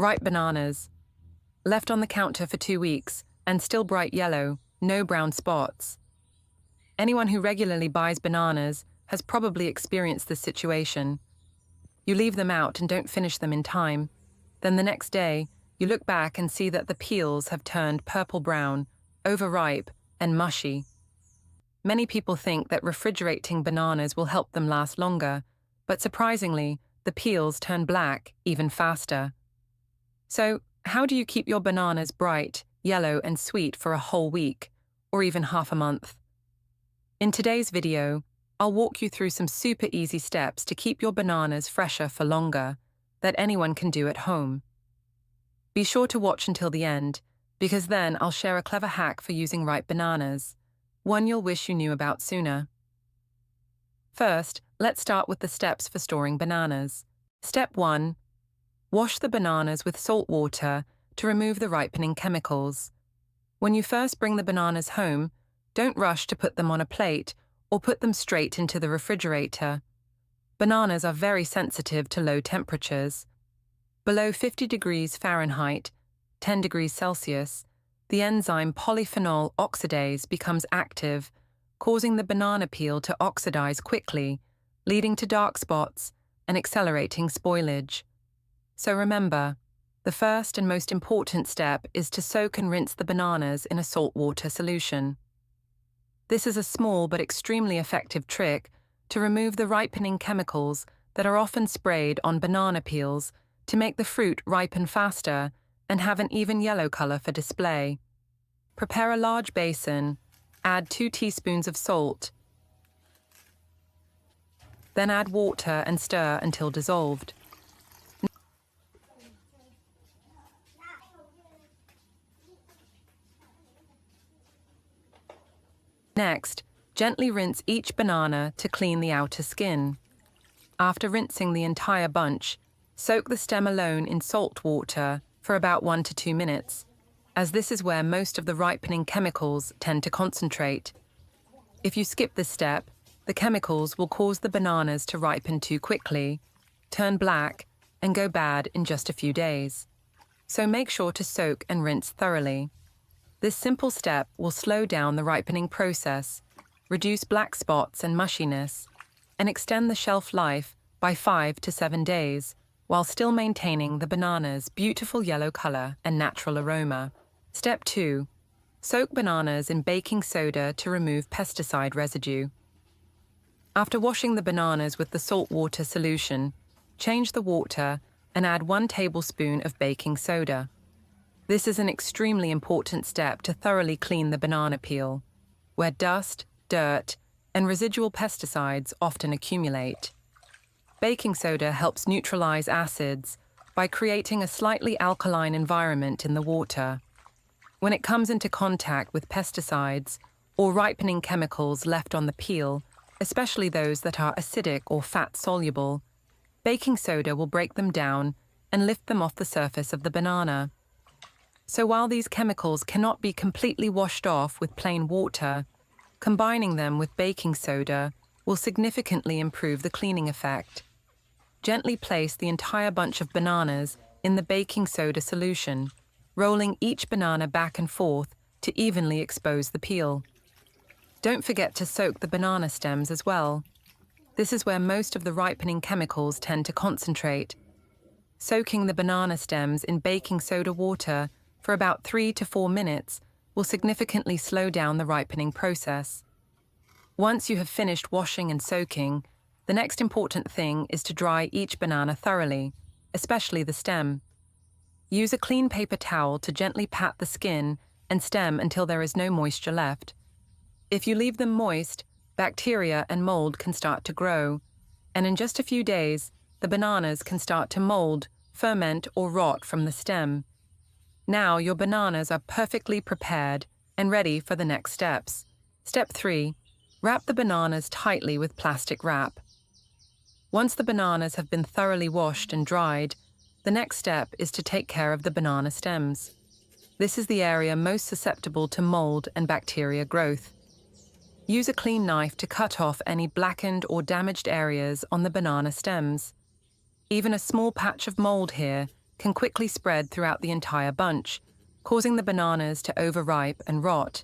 Ripe bananas. Left on the counter for 2 weeks and still bright yellow, no brown spots. Anyone who regularly buys bananas has probably experienced this situation. You leave them out and don't finish them in time. Then the next day, you look back and see that the peels have turned purple-brown, overripe, and mushy. Many people think that refrigerating bananas will help them last longer, but surprisingly, the peels turn black even faster. So, how do you keep your bananas bright, yellow, and sweet for a whole week, or even half a month? In today's video, I'll walk you through some super easy steps to keep your bananas fresher for longer, that anyone can do at home. Be sure to watch until the end, because then I'll share a clever hack for using ripe bananas, one you'll wish you knew about sooner. First, let's start with the steps for storing bananas. Step 1. Wash the bananas with salt water to remove the ripening chemicals. When you first bring the bananas home, don't rush to put them on a plate or put them straight into the refrigerator. Bananas are very sensitive to low temperatures. Below 50 degrees Fahrenheit, 10 degrees Celsius, the enzyme polyphenol oxidase becomes active, causing the banana peel to oxidize quickly, leading to dark spots and accelerating spoilage. So remember, the first and most important step is to soak and rinse the bananas in a saltwater solution. This is a small but extremely effective trick to remove the ripening chemicals that are often sprayed on banana peels to make the fruit ripen faster and have an even yellow color for display. Prepare a large basin, add 2 teaspoons of salt, then add water and stir until dissolved. Next, gently rinse each banana to clean the outer skin. After rinsing the entire bunch, soak the stem alone in salt water for about 1 to 2 minutes, as this is where most of the ripening chemicals tend to concentrate. If you skip this step, the chemicals will cause the bananas to ripen too quickly, turn black, and go bad in just a few days. So make sure to soak and rinse thoroughly. This simple step will slow down the ripening process, reduce black spots and mushiness, and extend the shelf life by 5 to 7 days, while still maintaining the banana's beautiful yellow color and natural aroma. Step 2. Soak bananas in baking soda to remove pesticide residue. After washing the bananas with the saltwater solution, change the water and add 1 tablespoon of baking soda. This is an extremely important step to thoroughly clean the banana peel, where dust, dirt, and residual pesticides often accumulate. Baking soda helps neutralize acids by creating a slightly alkaline environment in the water. When it comes into contact with pesticides or ripening chemicals left on the peel, especially those that are acidic or fat-soluble, baking soda will break them down and lift them off the surface of the banana. So while these chemicals cannot be completely washed off with plain water, combining them with baking soda will significantly improve the cleaning effect. Gently place the entire bunch of bananas in the baking soda solution, rolling each banana back and forth to evenly expose the peel. Don't forget to soak the banana stems as well. This is where most of the ripening chemicals tend to concentrate. Soaking the banana stems in baking soda water for about 3 to 4 minutes will significantly slow down the ripening process. Once you have finished washing and soaking, the next important thing is to dry each banana thoroughly, especially the stem. Use a clean paper towel to gently pat the skin and stem until there is no moisture left. If you leave them moist, bacteria and mold can start to grow, and in just a few days, the bananas can start to mold, ferment, or rot from the stem. Now your bananas are perfectly prepared and ready for the next steps. Step 3. Wrap the bananas tightly with plastic wrap. Once the bananas have been thoroughly washed and dried, the next step is to take care of the banana stems. This is the area most susceptible to mold and bacteria growth. Use a clean knife to cut off any blackened or damaged areas on the banana stems. Even a small patch of mold here can quickly spread throughout the entire bunch, causing the bananas to overripe and rot.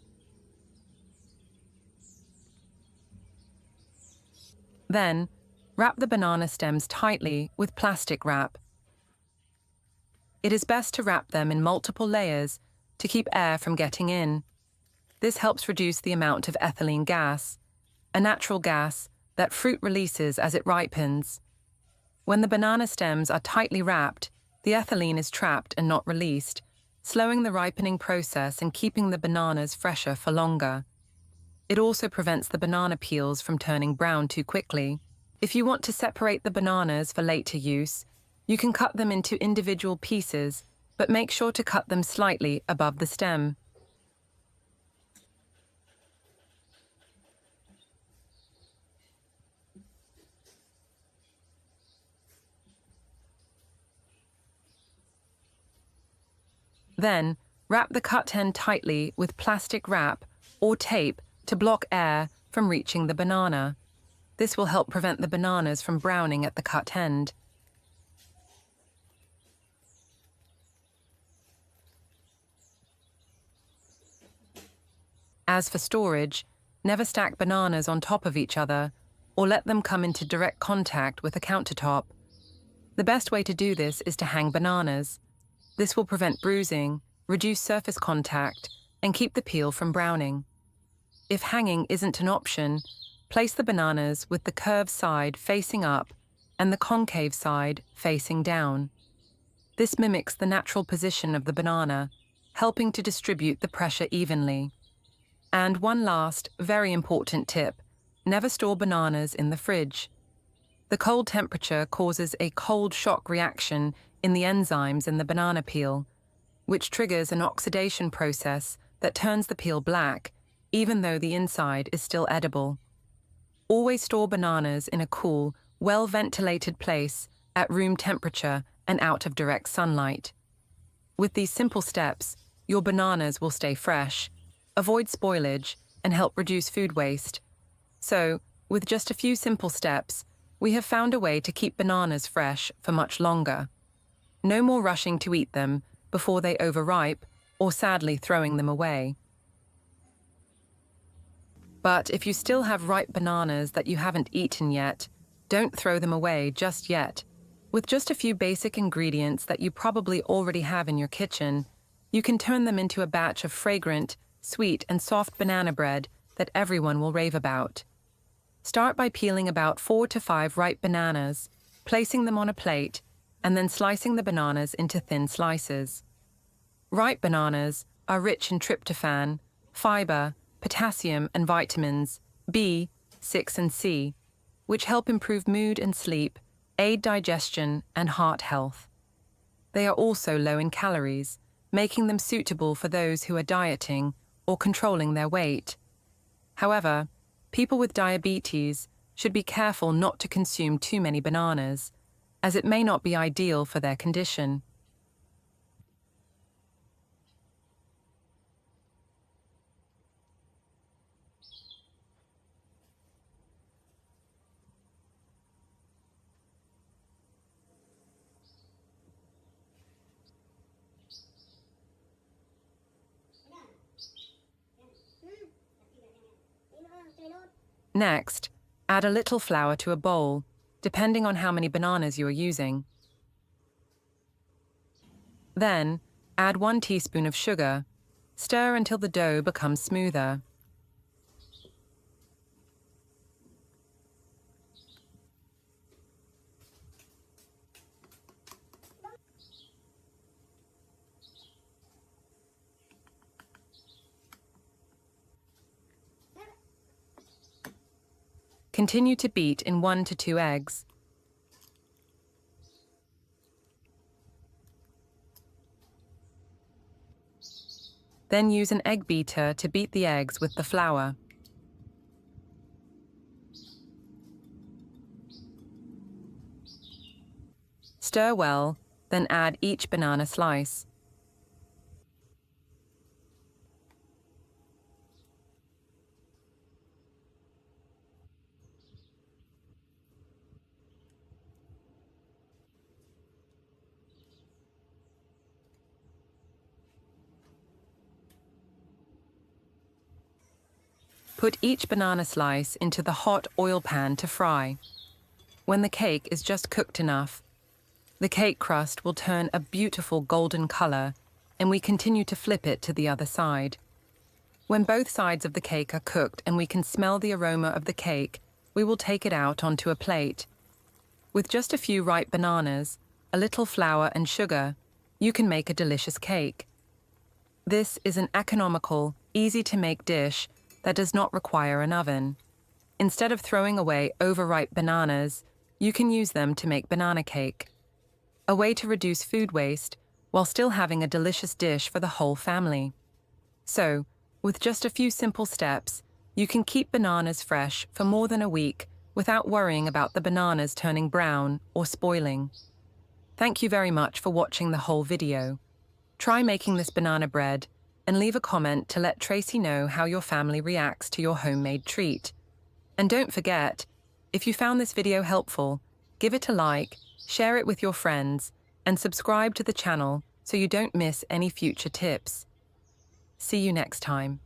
Then, wrap the banana stems tightly with plastic wrap. It is best to wrap them in multiple layers to keep air from getting in. This helps reduce the amount of ethylene gas, a natural gas that fruit releases as it ripens. When the banana stems are tightly wrapped, the ethylene is trapped and not released, slowing the ripening process and keeping the bananas fresher for longer. It also prevents the banana peels from turning brown too quickly. If you want to separate the bananas for later use, you can cut them into individual pieces, but make sure to cut them slightly above the stem. Then, wrap the cut end tightly with plastic wrap or tape to block air from reaching the banana. This will help prevent the bananas from browning at the cut end. As for storage, never stack bananas on top of each other or let them come into direct contact with a countertop. The best way to do this is to hang bananas. This will prevent bruising, reduce surface contact, and keep the peel from browning. If hanging isn't an option, place the bananas with the curved side facing up and the concave side facing down. This mimics the natural position of the banana, helping to distribute the pressure evenly. And one last, very important tip: never store bananas in the fridge. The cold temperature causes a cold shock reaction in the enzymes in the banana peel, which triggers an oxidation process that turns the peel black, even though the inside is still edible. Always store bananas in a cool, well-ventilated place at room temperature and out of direct sunlight. With these simple steps, your bananas will stay fresh, avoid spoilage, and help reduce food waste. So, with just a few simple steps, we have found a way to keep bananas fresh for much longer. No more rushing to eat them before they overripe or sadly throwing them away. But if you still have ripe bananas that you haven't eaten yet, don't throw them away just yet. With just a few basic ingredients that you probably already have in your kitchen, you can turn them into a batch of fragrant, sweet, and soft banana bread that everyone will rave about. Start by peeling about 4 to 5 ripe bananas, placing them on a plate, and then slicing the bananas into thin slices. Ripe bananas are rich in tryptophan, fiber, potassium, and vitamins B, 6, and C, which help improve mood and sleep, aid digestion, and heart health. They are also low in calories, making them suitable for those who are dieting or controlling their weight. However, people with diabetes should be careful not to consume too many bananas, as it may not be ideal for their condition. Next, add a little flour to a bowl, depending on how many bananas you are using. Then, add 1 teaspoon of sugar. Stir until the dough becomes smoother. Continue to beat in 1 to 2 eggs. Then use an egg beater to beat the eggs with the flour. Stir well, then add each banana slice. Put each banana slice into the hot oil pan to fry. When the cake is just cooked enough, the cake crust will turn a beautiful golden color, and we continue to flip it to the other side. When both sides of the cake are cooked and we can smell the aroma of the cake, we will take it out onto a plate. With just a few ripe bananas, a little flour and sugar, you can make a delicious cake. This is an economical, easy-to-make dish that does not require an oven. Instead of throwing away overripe bananas, you can use them to make banana cake. A way to reduce food waste while still having a delicious dish for the whole family. So, with just a few simple steps, you can keep bananas fresh for more than a week without worrying about the bananas turning brown or spoiling. Thank you very much for watching the whole video. Try making this banana bread and leave a comment to let Tracy know how your family reacts to your homemade treat. And don't forget, if you found this video helpful, give it a like, share it with your friends, and subscribe to the channel so you don't miss any future tips. See you next time.